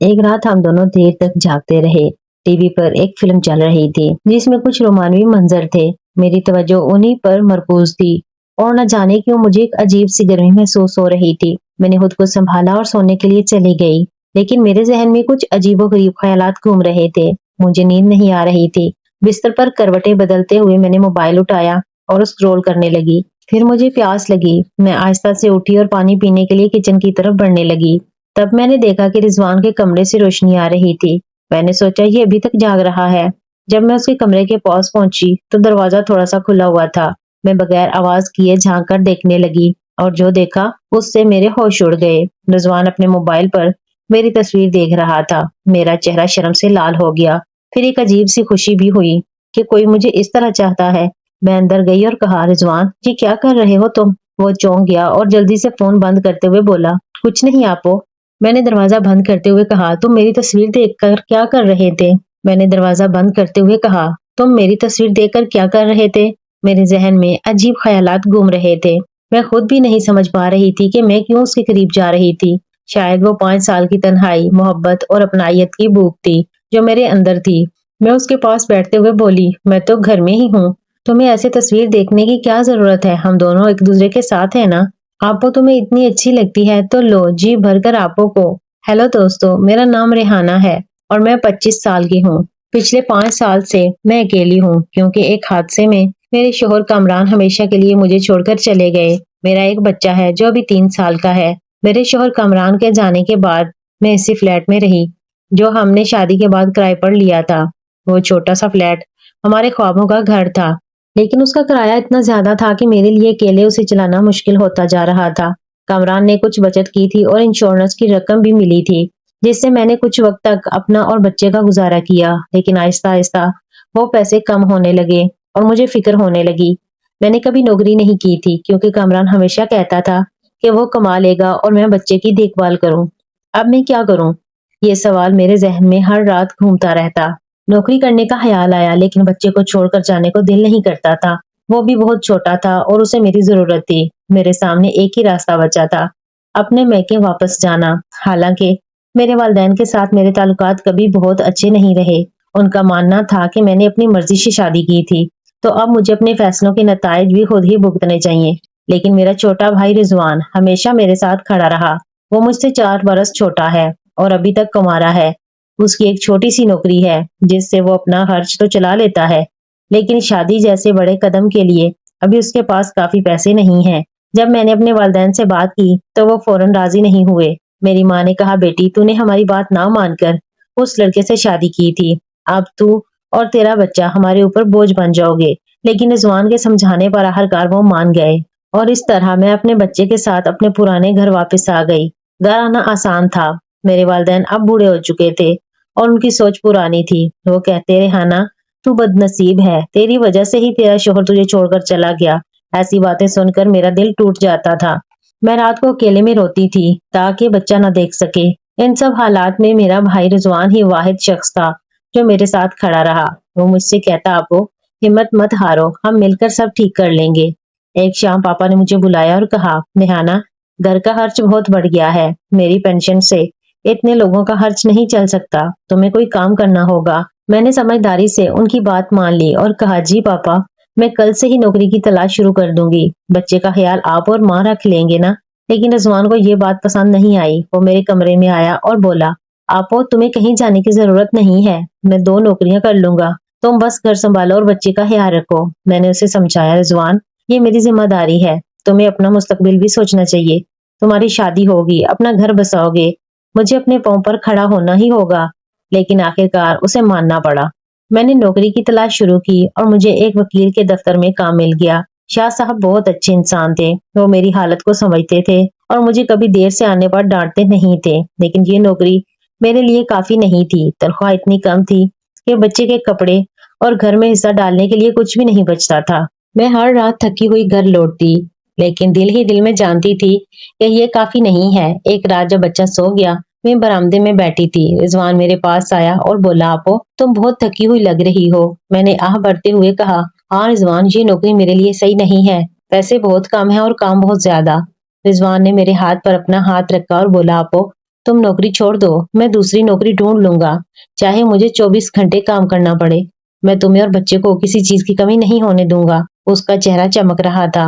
एक रात हम दोनों देर तक जागते रहे। टीवी पर एक फिल्म चल रही थी जिसमें कुछ रोमांवी मंजर थे। मेरी तवज्जो उन्हीं पर मरकूज थी और न जाने क्यों मुझे एक अजीब सी गर्मी महसूस हो रही थी। मैंने खुद को संभाला और सोने के लिए चली गई, लेकिन मेरे जहन में कुछ अजीबोगरीब ख्यालात घूम रहे थे। मुझे नींद नहीं आ रही थी। बिस्तर पर करवटें बदलते हुए मैंने मोबाइल उठाया और स्क्रॉल करने लगी। फिर मुझे प्यास लगी। मैं आहिस्ता से उठी और पानी पीने के लिए किचन की तरफ बढ़ने लगी। तब मैंने देखा कि रिजवान के कमरे से रोशनी आ रही थी। मैंने सोचा ये अभी तक जाग रहा है। जब मैं उसके कमरे के पास पहुंची तो दरवाजा थोड़ा सा खुला हुआ था। मैं बगैर आवाज किए झांक कर देखने लगी और जो देखा उससे मेरे होश उड़ गए। रिजवान अपने मोबाइल पर मेरी तस्वीर देख रहा था। मेरा चेहरा शर्म से लाल हो गया। फिर एक अजीब सी खुशी भी हुई कि कोई मुझे इस तरह चाहता है। मैं अंदर गई और कहा, रिजवान ये क्या कर रहे हो तुम? वो चौंक गया और जल्दी से फोन बंद करते हुए बोला, कुछ नहीं आपो। मैंने दरवाजा बंद करते हुए कहा, तुम मेरी तस्वीर देखकर क्या कर रहे थे? मैंने दरवाजा बंद करते हुए कहा, तुम मेरी तस्वीर देखकर क्या कर रहे थे? मेरे जहन में अजीब ख्यालात घूम रहे थे। मैं खुद भी नहीं समझ पा रही थी कि मैं क्यों उसके करीब जा रही थी। शायद वो 5 साल की तन्हाई, मोहब्बत और अपनायत की भूख थी जो मेरे अंदर थी। मैं उसके पास बैठते हुए बोली, मैं तो घर में ही हूँ। तुम्हें ऐसे तस्वीर देखने की क्या जरूरत है? हम दोनों एक दूसरे के साथ है ना। आपो तुम्हें इतनी अच्छी लगती है तो लो जी भरकर आपो को। हेलो दोस्तों, मेरा नाम रेहाना है और मैं 25 साल की हूँ। पिछले 5 साल से मैं अकेली हूँ क्योंकि एक हादसे में मेरे शोहर कामरान हमेशा के लिए मुझे छोड़कर चले गए। मेरा एक बच्चा है जो अभी 3 साल का है। मेरे शोहर कामरान के जाने के बाद मैं इसी फ्लैट में रही जो हमने शादी के बाद किराए पर लिया था। वो छोटा सा फ्लैट हमारे ख्वाबों का घर था, लेकिन उसका किराया इतना ज्यादा था कि मेरे लिए अकेले उसे चलाना मुश्किल होता जा रहा था। कामरान ने कुछ बचत की थी और इंश्योरेंस की रकम भी मिली थी, जिससे मैंने कुछ वक्त तक अपना और बच्चे का गुजारा किया। लेकिन आहिस्ता आहिस्ता वो पैसे कम होने लगे और मुझे फिक्र होने लगी। मैंने कभी नौकरी नहीं की थी क्योंकि कामरान हमेशा कहता था कि वो कमा लेगा और मैं बच्चे की देखभाल करूं। अब मैं क्या करूं? ये सवाल मेरे जहन में हर रात घूमता रहता। नौकरी करने का ख्याल आया, लेकिन बच्चे को छोड़कर जाने को दिल नहीं करता था। वो भी बहुत छोटा था और उसे मेरी जरूरत थी। मेरे सामने एक ही रास्ता बचा था, अपने मैके वापस जाना। हालांकि मेरे वालिदैन के साथ मेरे ताल्लुकात कभी बहुत अच्छे नहीं रहे। उनका मानना था कि मैंने अपनी मर्जी से शादी की थी, तो अब मुझे अपने फैसलों के नताइज भी खुद ही भुगतने चाहिए। लेकिन मेरा छोटा भाई रिजवान हमेशा मेरे साथ खड़ा रहा। वो मुझसे 4 बरस छोटा है और अभी तक कुंवारा है। उसकी एक छोटी सी नौकरी है जिससे वो अपना खर्च तो चला लेता है, लेकिन शादी जैसे बड़े कदम के लिए अभी उसके पास काफी पैसे नहीं हैं। जब मैंने अपने वालिदैन से बात की तो वो फौरन राजी नहीं हुए। मेरी माँ ने कहा, बेटी तूने हमारी बात ना मानकर उस लड़के से शादी की थी। अब तू और तेरा बच्चा हमारे ऊपर बोझ बन जाओगे। लेकिन रिजवान के समझाने पर आखिरकार वो मान गए और इस तरह मैं अपने बच्चे के साथ अपने पुराने घर वापस आ गई। घर आना आसान था। मेरे वालिदैन अब बूढ़े हो चुके थे और उनकी सोच पुरानी थी। वो कहते, रेहाना तू बदनसीब है, तेरी वजह से ही तेरा शोहर तुझे छोड़कर चला गया। ऐसी बातें सुनकर मेरा दिल टूट जाता था। मैं रात को अकेले में रोती थी ताकि बच्चा न देख सके। इन सब हालात में मेरा भाई रिजवान ही वाहिद शख्स था जो मेरे साथ खड़ा रहा। वो मुझसे कहता, आपो हिम्मत मत हारो, हम मिलकर सब ठीक कर लेंगे। एक शाम पापा ने मुझे बुलाया और कहा, नेहाना घर का खर्च बहुत बढ़ गया है। मेरी पेंशन से इतने लोगों का खर्च नहीं चल सकता, तुम्हें कोई काम करना होगा। मैंने समझदारी से उनकी बात मान ली और कहा, जी पापा मैं कल से ही नौकरी की तलाश शुरू कर दूंगी। बच्चे का ख्याल आप और माँ रख लेंगे ना। लेकिन रिजवान को ये बात पसंद नहीं आई। वो मेरे कमरे में आया और बोला, आपो तुम्हें कहीं जाने की जरूरत नहीं है, मैं 2 नौकरियां कर लूंगा। तुम बस घर संभालो और बच्चे का ख्याल रखो। मैंने उसे समझाया, रिजवान ये मेरी जिम्मेदारी है, तुम्हें अपना मुस्तकबिल भी सोचना चाहिए। तुम्हारी शादी होगी, अपना घर बसाओगे, मुझे अपने पांव पर खड़ा होना ही होगा। लेकिन आखिरकार उसे मानना पड़ा। मैंने नौकरी की तलाश शुरू की और मुझे एक वकील के दफ्तर में काम मिल गया। शाह साहब बहुत अच्छे इंसान थे। वो मेरी हालत को समझते थे और मुझे कभी देर से आने पर डांटते नहीं थे। लेकिन ये नौकरी मेरे लिए काफी नहीं थी। तनख्वाह इतनी कम थी कि बच्चे के कपड़े और घर में हिस्सा डालने के लिए कुछ भी नहीं बचता था। मैं हर रात थकी हुई घर लौटती, लेकिन दिल ही दिल में जानती थी कि ये काफी नहीं है। एक रात जब बच्चा सो गया, मैं बरामदे में बैठी थी। रिजवान मेरे पास आया और बोला, आपो तुम बहुत थकी हुई लग रही हो। मैंने आह भरते हुए कहा, हाँ रिजवान ये नौकरी मेरे लिए सही नहीं है, पैसे बहुत कम है और काम बहुत ज्यादा। रिजवान ने मेरे हाथ पर अपना हाथ रखा और बोला, आपो तुम नौकरी छोड़ दो, मैं दूसरी नौकरी ढूंढ लूंगा, चाहे मुझे 24 घंटे काम करना पड़े। मैं तुम्हें और बच्चे को किसी चीज की कमी नहीं होने दूंगा। उसका चेहरा चमक रहा था,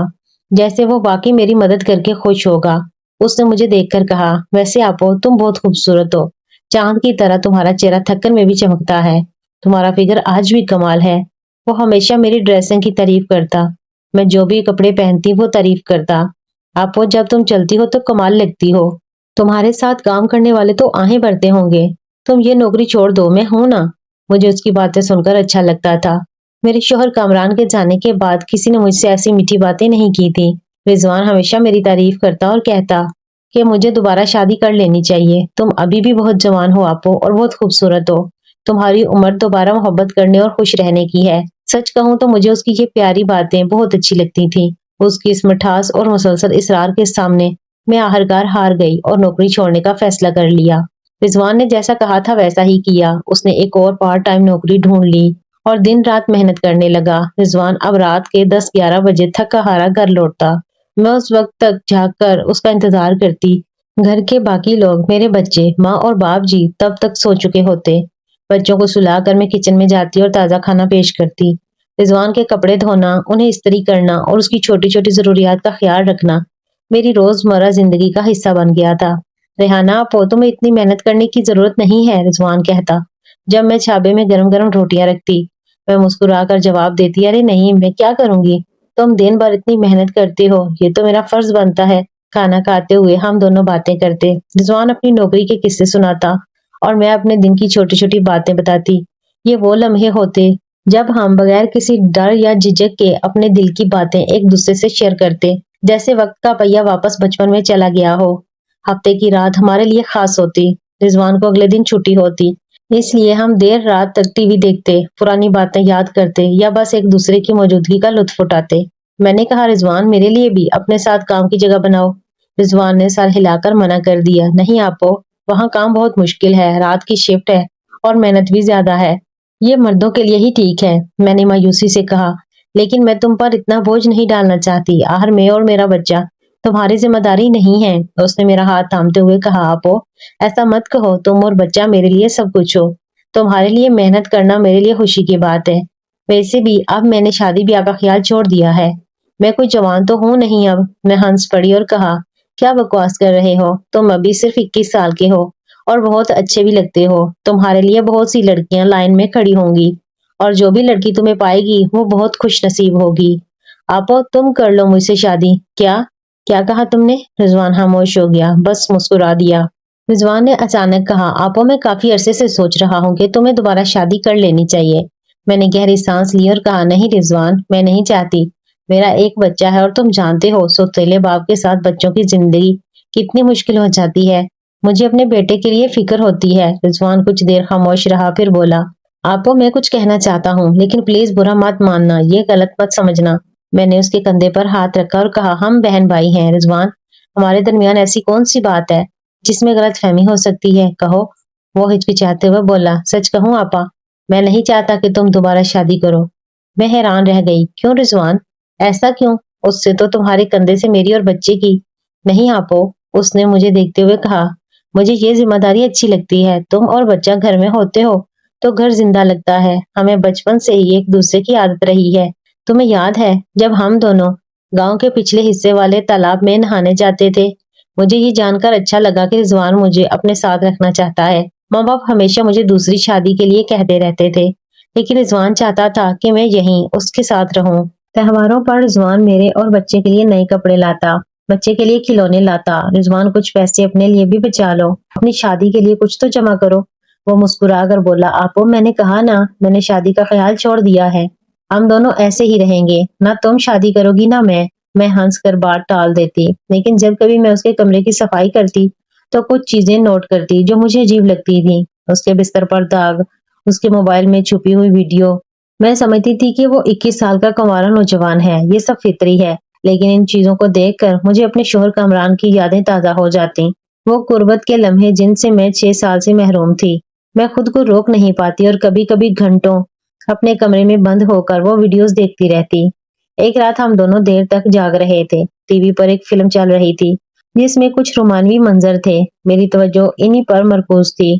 जैसे वो वाकई मेरी मदद करके खुश होगा। उसने मुझे देखकर कहा, वैसे आपो तुम बहुत खूबसूरत हो, चांद की तरह तुम्हारा चेहरा थकन में भी चमकता है। तुम्हारा फिगर आज भी कमाल है। वो हमेशा मेरी ड्रेसिंग की तारीफ करता, मैं जो भी कपड़े पहनती वो तारीफ करता। आपो जब तुम चलती हो तो कमाल लगती हो। तुम्हारे साथ काम करने वाले तो आहें भरते होंगे। तुम ये नौकरी छोड़ दो, मैं हूं ना। मुझे उसकी बातें सुनकर अच्छा लगता था। मेरे शोहर कामरान के जाने के बाद किसी ने मुझसे ऐसी मीठी बातें नहीं की थी। रिजवान हमेशा मेरी तारीफ करता और कहता कि मुझे दोबारा शादी कर लेनी चाहिए। तुम अभी भी बहुत जवान हो आपो, और बहुत खूबसूरत हो। तुम्हारी उम्र दोबारा मोहब्बत करने और खुश रहने की है। सच कहूं तो मुझे उसकी ये प्यारी बातें बहुत अच्छी लगती थी। उसकी इस मिठास और मुसलसल इसरार के सामने मैं आखिरकार हार गई और नौकरी छोड़ने का फैसला कर लिया। रिजवान ने जैसा कहा था वैसा ही किया। उसने एक और पार्ट टाइम नौकरी ढूंढ ली और दिन रात मेहनत करने लगा। रिजवान अब रात के 10-11 बजे थका हारा घर लौटता। मैं उस वक्त तक जाग कर उसका इंतजार करती। घर के बाकी लोग, मेरे बच्चे, माँ और बाप जी तब तक सो चुके होते। बच्चों को सुलाकर मैं किचन में जाती और ताज़ा खाना पेश करती। रिजवान के कपड़े धोना, उन्हें इस्त्री करना और उसकी छोटी छोटी जरूरियात का ख्याल रखना मेरी रोजमर्रा जिंदगी का हिस्सा बन गया था। रेहाना आपो तुम्हें इतनी मेहनत करने की जरूरत नहीं है, रिजवान कहता जब मैं छाबे में गरम गरम रोटियां रखती। मैं मुस्कुरा कर जवाब देती, अरे नहीं, मैं क्या करूंगी। तुम दिन भर इतनी मेहनत करते हो, ये तो मेरा फर्ज बनता है। खाना खाते हुए हम दोनों बातें करते। रिजवान अपनी नौकरी के किस्से सुनाता और मैं अपने दिन की छोटी छोटी बातें बताती। ये वो लम्हे होते जब हम बगैर किसी डर या झिझक के अपने दिल की बातें एक दूसरे से शेयर करते, जैसे वक्त का पहिया वापस बचपन में चला गया हो। हफ्ते की रात हमारे लिए खास होती। रिजवान को अगले दिन छुट्टी होती, इसलिए हम देर रात तक टीवी देखते, पुरानी बातें याद करते या बस एक दूसरे की मौजूदगी का लुत्फ उठाते। मैंने कहा, रिजवान मेरे लिए भी अपने साथ काम की जगह बनाओ। रिजवान ने सर हिलाकर मना कर दिया, नहीं आपो, वहाँ काम बहुत मुश्किल है, रात की शिफ्ट है और मेहनत भी ज्यादा है। ये मर्दों के लिए ही ठीक है, मैंने मायूसी से कहा। लेकिन मैं तुम पर इतना बोझ नहीं डालना चाहती। आखिर मैं और मेरा बच्चा तुम्हारी जिम्मेदारी नहीं है। उसने मेरा हाथ थामते हुए कहा, आपो ऐसा मत कहो, तुम और बच्चा मेरे लिए सब कुछ हो। तुम्हारे लिए मेहनत करना मेरे लिए खुशी की बात है। वैसे भी अब मैंने शादी ब्याह का ख्याल छोड़ दिया है। मैं कोई जवान तो हूं नहीं अब। मैं हंस पड़ी और कहा, क्या बकवास कर रहे हो, तुम अभी सिर्फ 21 साल के हो और बहुत अच्छे भी लगते हो। तुम्हारे लिए बहुत सी लड़कियां लाइन में खड़ी होंगी और जो भी लड़की तुम्हें पाएगी वो बहुत खुश नसीब होगी। आपो तुम कर लो मुझसे शादी। क्या क्या कहा तुमने? रिजवान खामोश हो गया, बस मुस्कुरा दिया। रिजवान ने अचानक कहा, आपो मैं काफी अरसे से सोच रहा हूँ कि तुम्हें दोबारा शादी कर लेनी चाहिए। मैंने गहरी सांस ली और कहा, नहीं रिजवान, मैं नहीं चाहती। मेरा एक बच्चा है और तुम जानते हो सौतेले बाप के साथ बच्चों की जिंदगी कितनी मुश्किल हो जाती है। मुझे अपने बेटे के लिए फिक्र होती है। रिजवान कुछ देर खामोश रहा, फिर बोला, आपो मैं कुछ कहना चाहता हूँ, लेकिन प्लीज बुरा मत मानना, ये गलत मत समझना। मैंने उसके कंधे पर हाथ रखा और कहा, हम बहन भाई हैं रिजवान, हमारे दरमियान ऐसी कौन सी बात है जिसमें गलत फहमी हो सकती है, कहो। वो हिचकिचाते हुए बोला, सच कहूँ आपा, मैं नहीं चाहता कि तुम दोबारा शादी करो। मैं हैरान रह गई, क्यों रिजवान, ऐसा क्यों? उससे तो तुम्हारे कंधे से मेरी और बच्चे की। नहीं आपो, उसने मुझे देखते हुए कहा, मुझे ये जिम्मेदारी अच्छी लगती है। तुम और बच्चा घर में होते हो तो घर जिंदा लगता है। हमें बचपन से ही एक दूसरे की आदत रही है। तुम्हें याद है जब हम दोनों गांव के पिछले हिस्से वाले तालाब में नहाने जाते थे? मुझे ये जानकर अच्छा लगा कि रिजवान मुझे अपने साथ रखना चाहता है। माँ बाप हमेशा मुझे दूसरी शादी के लिए कहते रहते थे, लेकिन रिजवान चाहता था कि मैं यहीं उसके साथ रहूं। त्योहारों पर रिजवान मेरे और बच्चे के लिए नए कपड़े लाता, बच्चे के लिए खिलौने लाता। रिजवान कुछ पैसे अपने लिए भी बचा लो, अपनी शादी के लिए कुछ तो जमा करो। वो मुस्कुरा कर बोला, आपो मैंने कहा ना, मैंने शादी का ख्याल छोड़ दिया है। हम दोनों ऐसे ही रहेंगे, ना तुम शादी करोगी ना मैं हंस कर बात टाल देती, लेकिन जब कभी मैं उसके कमरे की सफाई करती तो कुछ चीजें नोट करती जो मुझे अजीब लगती थी। उसके बिस्तर पर दाग, उसके मोबाइल में छुपी हुई वीडियो। मैं समझती थी कि वो 21 साल का कंवारा नौजवान है, ये सब फितरी है। लेकिन इन चीजों को देखकर मुझे अपने शोहर कामरान की यादें ताजा हो जाती। वो गुर्बत के लम्हे जिनसे मैं 6 साल से महरूम थी। मैं खुद को रोक नहीं पाती और कभी कभी घंटों अपने कमरे में बंद होकर वो वीडियोस देखती रहती। एक रात हम दोनों देर तक जाग रहे थे। टीवी पर एक फिल्म चल रही थी। جس میں کچھ رومانوی منظر تھے۔ میری توجہ انہی پر مرکوز تھی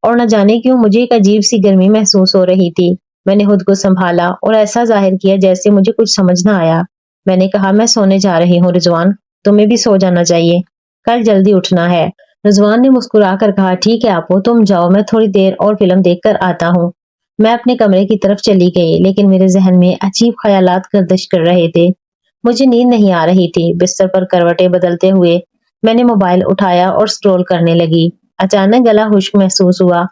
اور نہ جانے کیوں مجھے ایک عجیب سی گرمی محسوس ہو رہی تھی۔ میں نے خود کو سنبھالا اور ایسا ظاہر کیا جیسے مجھے کچھ سمجھ نہ آیا۔ میں نے کہا، میں سونے جا رہی ہوں رضوان، تمہیں بھی سو جانا چاہیے، کل جلدی اٹھنا ہے۔ رضوان نے مسکرا کر کہا، ٹھیک ہے آپو، تم جاؤ، میں تھوڑی دیر اور فلم دیکھ کر آتا ہوں۔ میں اپنے کمرے کی طرف چلی گئی، لیکن میرے ذہن میں عجیب خیالات گردش کر رہے تھے۔ مجھے نیند نہیں آ رہی تھی۔ بستر پر کروٹیں بدلتے ہوئے میں نے موبائل اٹھایا اور سکرول کرنے لگی۔ اچانک گلا خشک محسوس ہوا۔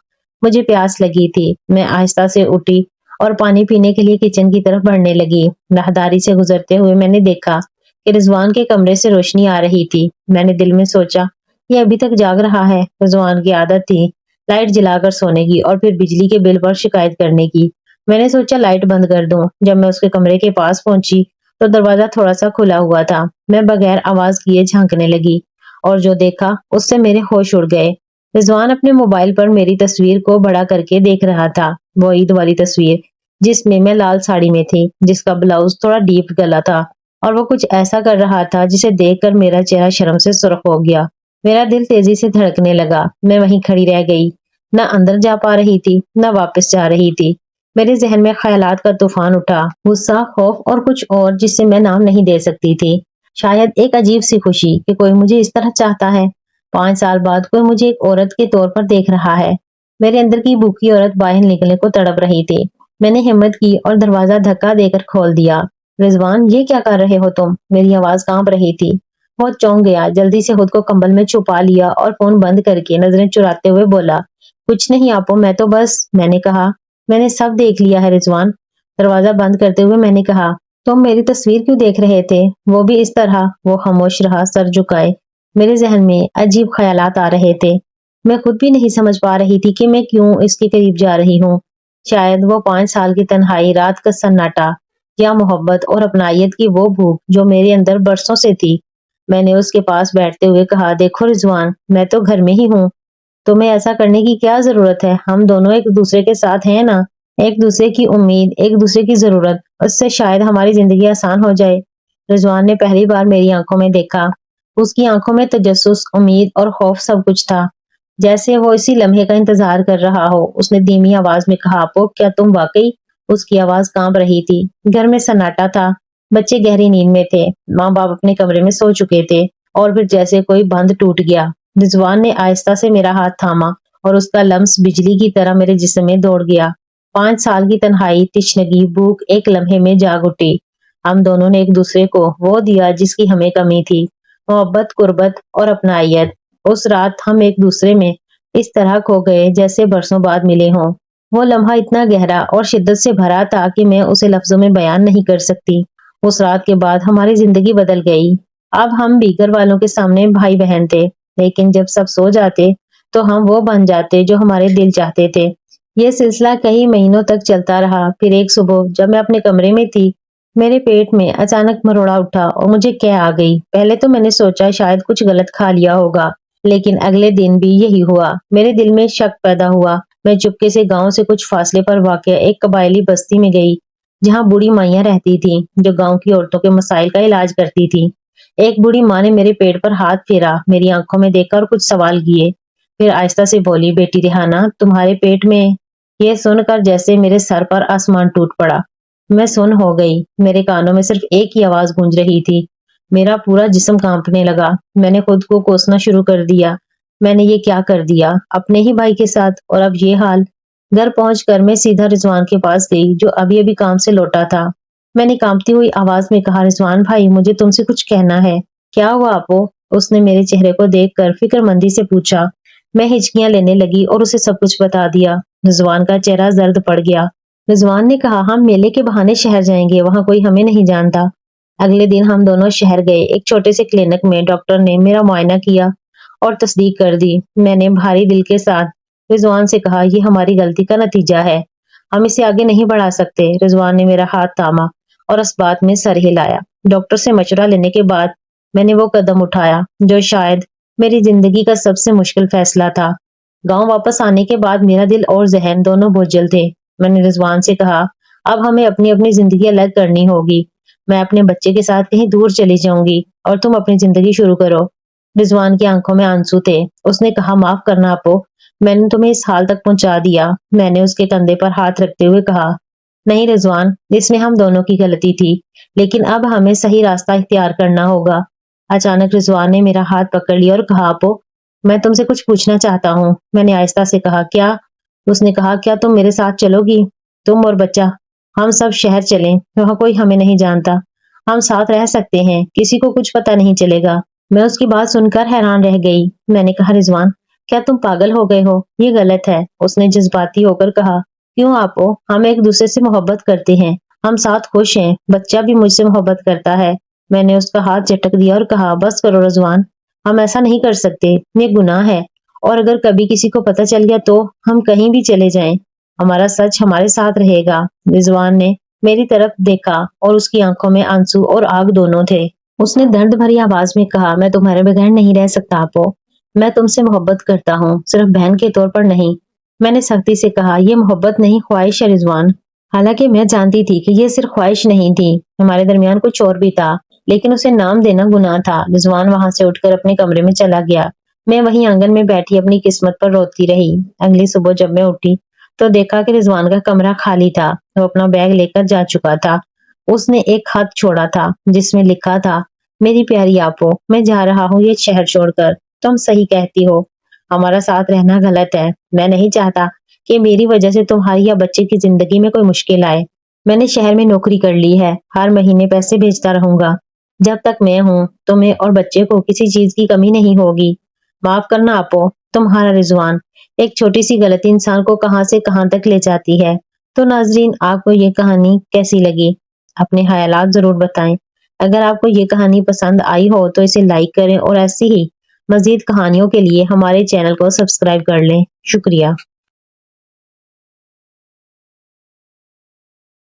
مجھے پیاس لگی تھی۔ میں آہستہ سے اٹھی اور پانی پینے کے لیے کچن کی طرف بڑھنے لگی۔ راہداری سے گزرتے ہوئے میں نے دیکھا کہ رضوان کے کمرے سے روشنی آ رہی تھی۔ میں نے دل میں سوچا، یہ ابھی تک جاگ رہا ہے۔ رضوان کی عادت تھی لائٹ جلا کر سونے کی اور پھر بجلی کے بل پر شکایت کرنے کی۔ میں نے سوچا لائٹ بند کر دوں۔ جب میں اس کے کمرے کے پاس پہنچی تو دروازہ تھوڑا سا کھلا ہوا تھا۔ میں بغیر آواز کیے جھانکنے لگی اور جو دیکھا اس سے میرے ہوش اڑ گئے۔ رضوان اپنے موبائل پر میری تصویر کو بڑا کر کے دیکھ رہا تھا، وہ عید والی تصویر جس میں لال ساڑی میں تھی، جس کا بلاؤز تھوڑا ڈیپ گلا تھا، اور وہ کچھ ایسا کر رہا تھا جسے دیکھ کر میرا چہرہ شرم سے سرخ ہو گیا۔ میرا دل تیزی سے دھڑکنے لگا۔ میں وہیں کھڑی رہ گئی، نہ اندر جا پا رہی تھی نہ واپس جا رہی تھی۔ میرے ذہن میں خیالات کا طوفان اٹھا، غصہ، خوف اور کچھ اور جس سے میں نام نہیں دے سکتی تھی۔ شاید ایک عجیب سی خوشی کہ کوئی مجھے اس طرح چاہتا ہے، 5 سال بعد کوئی مجھے ایک عورت کے طور پر دیکھ رہا ہے۔ میرے اندر کی بھوکی عورت باہر نکلنے کو تڑپ رہی تھی۔ میں نے ہمت کی اور دروازہ دھکا دے کر کھول دیا۔ رضوان، یہ کیا کر رہے ہو تم؟ میری آواز کانپ رہی تھی۔ وہ چونک گیا، جلدی سے خود کو کمبل میں چھپا لیا اور فون بند کر کے نظریں چراتے ہوئے بولا، کچھ نہیں آپو، میں تو بس… میں نے کہا، میں نے سب دیکھ لیا ہے رضوان۔ دروازہ بند کرتے ہوئے میں نے کہا، تم میری تصویر کیوں دیکھ رہے تھے؟ وہ بھی اس طرح؟ وہ خاموش رہا، سر جھکائے۔ میرے ذہن میں عجیب خیالات آ رہے تھے۔ میں خود بھی نہیں سمجھ پا رہی تھی کہ میں کیوں اس کے قریب جا رہی ہوں۔ شاید وہ 5 سال کی تنہائی، رات کا سناٹا، یا محبت اور اپنائیت کی وہ بھوک جو میرے اندر برسوں سے تھی۔ میں نے اس کے پاس بیٹھتے ہوئے کہا، دیکھو رضوان، میں تو گھر میں ہی ہوں، تمہیں ایسا کرنے کی کیا ضرورت ہے؟ ہم دونوں ایک دوسرے کے ساتھ ہیں نا، ایک دوسرے کی امید، ایک دوسرے کی ضرورت، اس سے شاید ہماری زندگی آسان ہو جائے۔ رضوان نے پہلی بار میری آنکھوں میں دیکھا۔ اس کی آنکھوں میں تجسس، امید اور خوف سب کچھ تھا، جیسے وہ اسی لمحے کا انتظار کر رہا ہو۔ اس نے دھیمی آواز میں کہا، آپو، کیا تم واقعی… اس کی آواز کانپ رہی تھی۔ گھر میں سناٹا تھا، بچے گہری نیند میں تھے، ماں باپ اپنے کمرے میں سو چکے تھے، اور پھر جیسے کوئی بند ٹوٹ گیا۔ رضوان نے آہستہ سے میرا ہاتھ تھاما اور اس کا لمس بجلی کی طرح میرے جسم میں دوڑ گیا۔ 5 سال کی تنہائی، تشنگی، بھوک ایک لمحے میں جاگ اٹھی۔ ہم دونوں نے ایک دوسرے کو وہ دیا جس کی ہمیں کمی تھی، محبت، قربت اور اپنائیت۔ اس رات ہم ایک دوسرے میں اس طرح کھو گئے جیسے برسوں بعد ملے ہوں۔ وہ لمحہ اتنا گہرا اور شدت سے بھرا تھا کہ میں اسے لفظوں میں بیان نہیں کر سکتی۔ اس رات کے بعد ہماری زندگی بدل گئی۔ اب ہم بھی گھر والوں کے سامنے بھائی بہن تھے، لیکن جب سب سو جاتے تو ہم وہ بن جاتے جو ہمارے دل چاہتے تھے۔ یہ سلسلہ کئی مہینوں تک چلتا رہا۔ پھر ایک صبح جب میں اپنے کمرے میں تھی، میرے پیٹ میں اچانک مروڑا اٹھا اور مجھے کہہ آ گئی۔ پہلے تو میں نے سوچا شاید کچھ غلط کھا لیا ہوگا، لیکن اگلے دن بھی یہی ہوا۔ میرے دل میں شک پیدا ہوا۔ میں چپکے سے گاؤں سے کچھ فاصلے پر واقع ایک قبائلی بستی میں گئی، جہاں بوڑھی مائیاں رہتی تھیں جو گاؤں کی عورتوں کے مسائل کا علاج کرتی تھیں۔ ایک بوڑھی ماں نے میرے پیٹ پر ہاتھ پھیرا، میری آنکھوں میں دیکھ کر کچھ سوال کیے، پھر آہستہ سے بولی، بیٹی ریحانہ، تمہارے پیٹ میں… یہ سن کر جیسے میرے سر پر آسمان ٹوٹ پڑا۔ میں سن ہو گئی۔ میرے کانوں میں صرف ایک ہی آواز گونج رہی تھی۔ میرا پورا جسم کانپنے لگا۔ میں نے خود کو کوسنا شروع کر دیا۔ میں نے یہ کیا کر دیا اپنے ہی بھائی کے ساتھ، اور اب یہ حال۔ گھر پہنچ کر میں سیدھا رضوان کے پاس گئی جو ابھی ابھی کام سے لوٹا تھا۔ میں نے کانپتی ہوئی آواز میں کہا، رضوان بھائی، مجھے تم سے کچھ کہنا ہے۔ کیا ہوا آپو؟ اس نے میرے چہرے کو دیکھ کر فکر مندی سے پوچھا۔ میں ہچکیاں لینے لگی اور اسے سب کچھ بتا دیا۔ رضوان کا چہرہ زرد پڑ گیا۔ رضوان نے کہا، ہم میلے کے بہانے شہر جائیں گے، وہاں کوئی ہمیں نہیں جانتا۔ اگلے دن ہم دونوں شہر گئے۔ ایک چھوٹے سے کلینک میں ڈاکٹر نے میرا معائنہ کیا اور تصدیق کر دی۔ میں نے بھاری دل کے ساتھ رضوان سے کہا، یہ ہماری غلطی کا نتیجہ ہے، ہم اسے آگے نہیں بڑھا سکتے۔ رضوان نے میرا ہاتھ تھاما اور اس بات میں سر ہلایا۔ ڈاکٹر سے مشورہ لینے کے بعد میں نے وہ قدم اٹھایا جو شاید میری زندگی کا سب سے مشکل فیصلہ تھا۔ گاؤں واپس آنے کے بعد میرا دل اور ذہن دونوں بوجھل تھے۔ میں نے رضوان سے کہا، اب ہمیں اپنی اپنی زندگی الگ کرنی ہوگی۔ میں اپنے بچے کے ساتھ کہیں دور چلی جاؤں گی اور تم اپنی زندگی شروع کرو۔ رضوان کی آنکھوں میں آنسو تھے۔ اس نے کہا معاف کرنا اپو، میں نے تمہیں اس حال تک پہنچا دیا۔ میں نے اس کے کندھے پر ہاتھ رکھتے ہوئے کہا نہیں رضوان، اس میں ہم دونوں کی غلطی تھی، لیکن اب ہمیں صحیح راستہ اختیار کرنا ہوگا۔ اچانک رضوان نے میرا ہاتھ پکڑ لیا اور کہا اپو میں تم سے کچھ پوچھنا چاہتا ہوں۔ میں نے آہستہ سے کہا کیا؟ اس نے کہا کیا تم میرے ساتھ چلو گی؟ تم اور بچہ، ہم سب شہر چلیں، وہاں کوئی ہمیں نہیں جانتا، ہم ساتھ رہ سکتے ہیں، کسی کو کچھ پتہ نہیں چلے گا۔ میں اس کی بات سن کر حیران رہ گئی۔ میں نے کہا رضوان کیا تم پاگل ہو گئے ہو؟ یہ غلط ہے۔ اس نے جذباتی ہو کر کہا کیوں آپو، ہم ایک دوسرے سے محبت کرتے ہیں، ہم ساتھ خوش ہیں، بچہ بھی مجھ سے محبت کرتا ہے۔ میں نے اس کا ہاتھ جھٹک دیا اور کہا بس کرو رضوان، ہم ایسا نہیں کر سکتے، یہ گناہ ہے، اور اگر کبھی کسی کو پتہ چل گیا تو ہم کہیں بھی چلے جائیں، ہمارا سچ ہمارے ساتھ رہے گا۔ رضوان نے میری طرف دیکھا اور اس کی آنکھوں میں آنسو اور آگ دونوں تھے۔ اس نے درد بھری آواز میں کہا میں تمہارے بغیر نہیں رہ سکتا اپو، میں تم سے محبت کرتا ہوں، صرف بہن کے طور پر نہیں۔ میں نے سختی سے کہا یہ محبت نہیں، خواہش ہے رضوان۔ حالانکہ میں جانتی تھی کہ یہ صرف خواہش نہیں تھی، ہمارے درمیان کچھ اور بھی تھا، لیکن اسے نام دینا گناہ تھا۔ رضوان وہاں سے اٹھ کر اپنے کمرے میں چلا گیا۔ میں وہیں آنگن میں بیٹھی اپنی قسمت پر روتی رہی۔ اگلی صبح جب میں اٹھی تو دیکھا کہ رضوان کا کمرہ خالی تھا، وہ اپنا بیگ لے کر جا چکا تھا۔ اس نے ایک خط چھوڑا تھا جس میں لکھا تھا میری پیاری آپو، میں جا رہا ہوں یہ شہر چھوڑ کر، تم صحیح کہتی ہو، ہمارا ساتھ رہنا غلط ہے، میں نہیں چاہتا کہ میری وجہ سے تمہاری یا بچے کی زندگی میں کوئی مشکل آئے۔ میں نے شہر میں نوکری کر لی ہے، ہر مہینے پیسے بھیجتا رہوں گا، جب تک میں ہوں تمہیں اور بچے کو کسی چیز کی کمی نہیں ہوگی۔ معاف کرنا آپو، تمہارا رضوان۔ ایک چھوٹی سی غلطی انسان کو کہاں سے کہاں تک لے جاتی ہے۔ تو ناظرین، آپ کو یہ کہانی کیسی لگی؟ اپنے خیالات ضرور بتائیں۔ اگر آپ کو یہ کہانی پسند آئی ہو تو اسے لائک کریں اور ایسی ہی مزید کہانیوں کے لیے ہمارے چینل کو سبسکرائب کر لیں۔ شکریہ۔